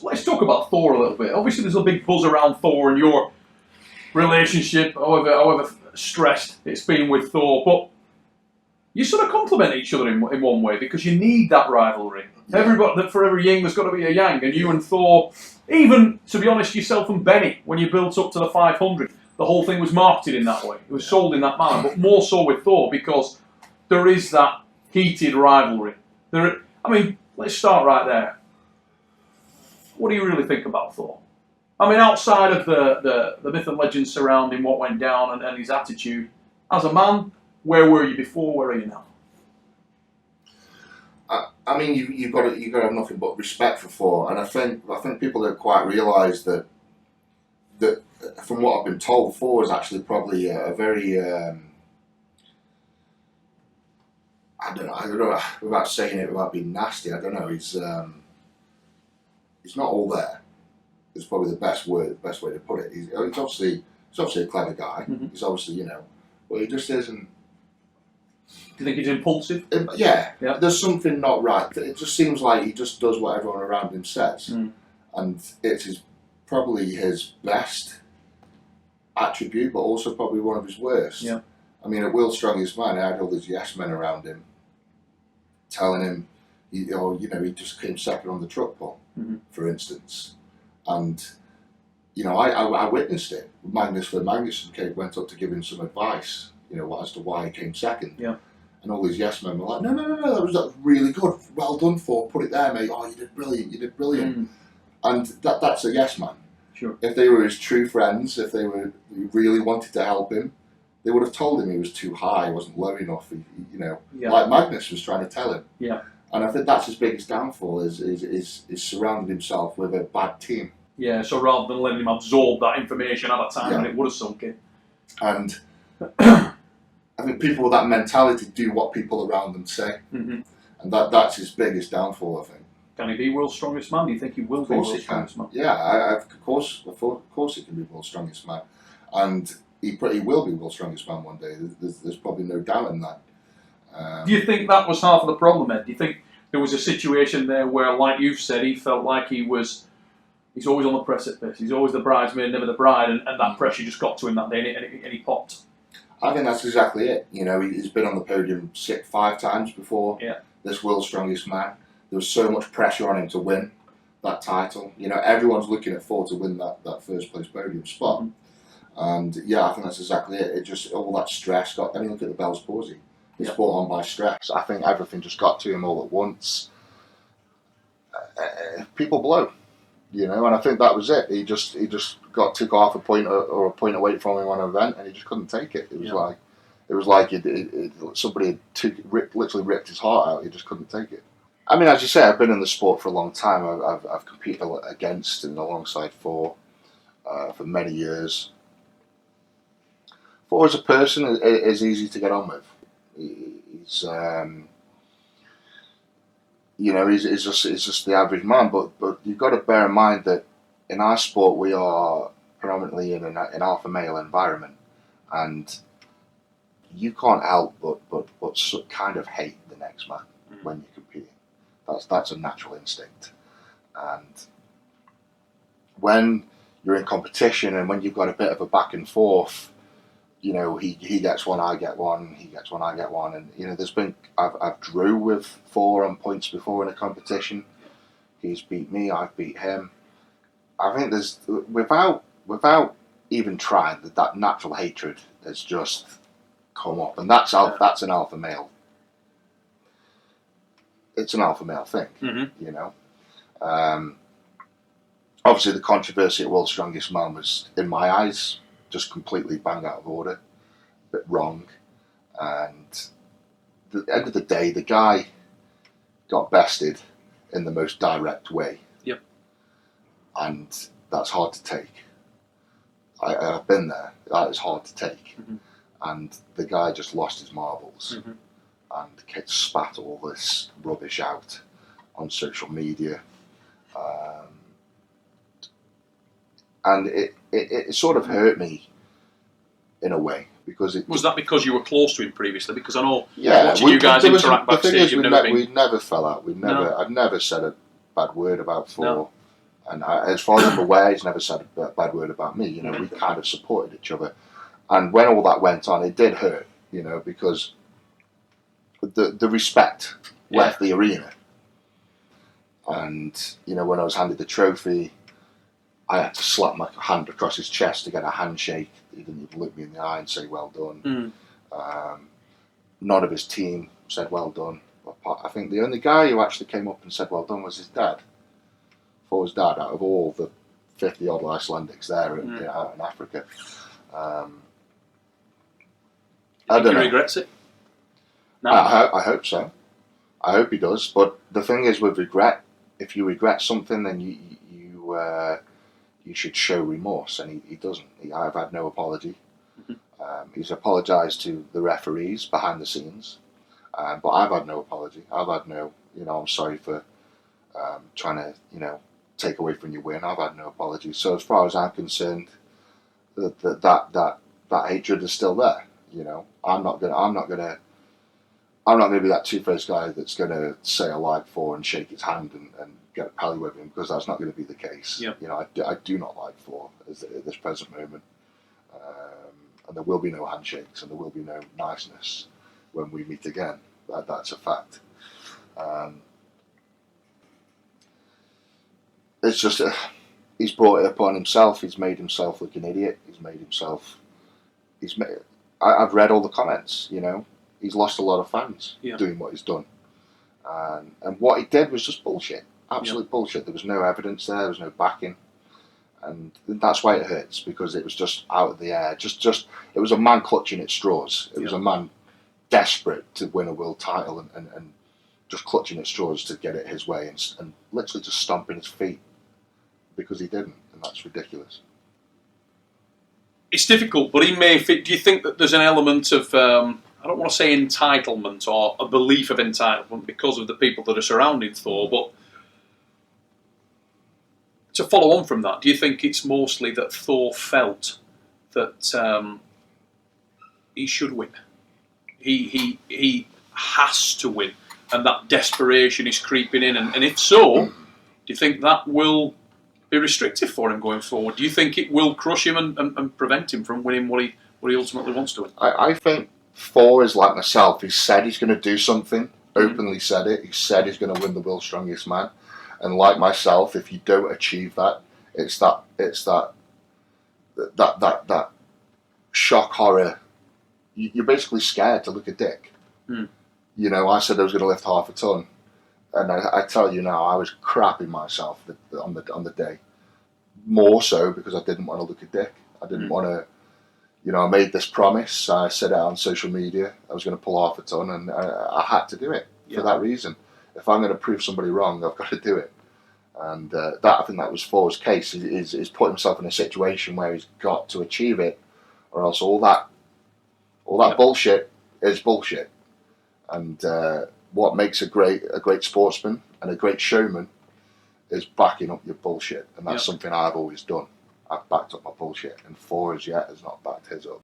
let's talk about Thor a little bit. Obviously, there's a big buzz around Thor and your relationship, however stressed it's been with Thor, but you sort of complement each other in one way because you need that rivalry. Everybody, for every yin, there's got to be a yang, and you and Thor, even to be honest, yourself and Benny, when you built up to the 500, the whole thing was marketed in that way. It was sold in that manner, but more so with Thor because there is that heated rivalry. Let's start right there. What do you really think about Thor? I mean, outside of the myth and legend surrounding what went down and his attitude, as a man, where were you before? Where are you now? I mean, you've got to have nothing but respect for Thor, and I think people don't quite realise that from what I've been told, Thor is actually probably a very I don't know without saying it without being nasty. I don't know. He's not all there. It's probably the best way to put it. He's obviously a clever guy. Mm-hmm. He's obviously but he just isn't. Do you think he's impulsive? Yeah. There's something not right. It just seems like he just does what everyone around him says, and it's probably his best attribute, but also probably one of his worst. Yeah. I mean, at World's Strongest Man, he had all these yes men around him, telling him, he just came second on the truck pull, for instance, and I witnessed it. Magnus went up to give him some advice, as to why he came second. Yeah. And all these yes men were like, no, that was really good. Well done, Thor. Put it there, mate. Oh, you did brilliant. And that's a yes man. Sure. If they were his true friends, if they really wanted to help him, they would have told him he was too high, wasn't low enough. Like Magnus was trying to tell him. Yeah. And I think that's his biggest downfall is surrounding himself with a bad team. Yeah. So rather than letting him absorb that information at a time when it would have sunk in. And I think people with that mentality do what people around them say, and that's his biggest downfall. I think. Can he be world's strongest man? Do you think he will be world's strongest man? Yeah, of course he can be world's strongest man, and he will be world's strongest man one day. There's probably no doubt in that. Do you think that was half of the problem, Ed? Do you think there was a situation there where, like you've said, he felt like he's always on the precipice, he's always the bridesmaid, never the bride, and that pressure just got to him that day and he popped? I think that's exactly it. He's been on the podium 5 times before. Yeah. This world's strongest man. There was so much pressure on him to win that title. Everyone's looking at Thor to win that first place podium spot. And I think that's exactly it. It just, all that stress got. I mean, look at the Bell's palsy. It's brought on by stress. I think everything just got to him all at once. People blow, and I think that was it. He just took off a point or a point away from him on an event, and he just couldn't take it. It was like somebody had literally ripped his heart out. He just couldn't take it. I mean, as you say, I've been in the sport for a long time. I've competed against and alongside Thor for many years. Thor as a person is easy to get on with. He's just the average man. But you've got to bear in mind that in our sport we are predominantly in an alpha male environment, and you can't help but kind of hate the next man when you're competing. That's a natural instinct, and when you're in competition and when you've got a bit of a back and forth, he gets one, I get one, he gets one, I get one, and there's been I've drew with Thor on points before in a competition. He's beat me, I've beat him. I think there's without even trying that natural hatred has just come up, and that's an alpha male. It's an alpha male thing, Obviously, the controversy at World's Strongest Man was, in my eyes, just completely bang out of order, a bit wrong, and at the end of the day, the guy got bested in the most direct way. Yep. And that's hard to take. I've been there. That is hard to take. And the guy just lost his marbles and spat all this rubbish out on social media. And it sort of hurt me in a way, because was that because you were close to him previously? Because I know watching you guys interact backstage, we never fell out. I've never said a bad word about Thor. And as far as I'm aware, he's never said a bad word about me. You know, we kind of supported each other. And when all that went on, it did hurt, you know, because the respect left the arena. And, you know, when I was handed the trophy, I had to slap my hand across his chest to get a handshake. He didn't even look me in the eye and say, well done. None of his team said, well done. I think the only guy who actually came up and said, well done, was his dad. For his dad, out of all the 50-odd Icelandics there out in Africa. I don't know. He regrets it? No. I hope so. I hope he does. But the thing is, with regret, if you regret something, then you should show remorse, and he doesn't. I've had no apology. He's apologised to the referees behind the scenes, but I've had no apology. I've had no, I'm sorry for trying to, take away from your win. I've had no apology. So as far as I'm concerned, that hatred is still there. I'm not gonna be that two-faced guy that's gonna say I like Thor and shake his hand and get a pally with him, because that's not going to be the case. Yep. I do not like Thor at this present moment, and there will be no handshakes and there will be no niceness when we meet again. That's a fact. It's just he's brought it upon himself. He's made himself look an idiot. I've read all the comments. He's lost a lot of fans doing what he's done, and what he did was just bullshit. Absolute bullshit. There was no evidence there. There was no backing, and that's why it hurts, because it was just out of the air. Just it was a man clutching at straws. It was a man desperate to win a world title and just clutching at straws to get it his way, and literally just stomping his feet because he didn't, and that's ridiculous. It's difficult, but he may fit. Do you think that there's an element of I don't want to say entitlement or a belief of entitlement because of the people that are surrounding Thor, but to follow on from that, do you think it's mostly that Thor felt that he should win? He has to win, and that desperation is creeping in. And if so, do you think that will be restrictive for him going forward? Do you think it will crush him and prevent him from winning what he ultimately wants to win? I think Thor is like myself. He said he's going to do something. Openly said it. He said he's going to win the world's strongest man. And like myself, if you don't achieve that, it's that shock horror. You're basically scared to look a dick. I said I was going to lift half a ton, and I tell you now, I was crapping myself on the day. More so because I didn't want to look a dick. I didn't want to. I made this promise. I said it on social media. I was going to pull half a ton, and I had to do it for that reason. If I'm going to prove somebody wrong, I've got to do it. And I think that was Thor's case. He's put himself in a situation where he's got to achieve it, or else all that bullshit is bullshit. And what makes a great sportsman and a great showman is backing up your bullshit, and that's something I've always done. I've backed up my bullshit, and Thor as yet has not backed his up.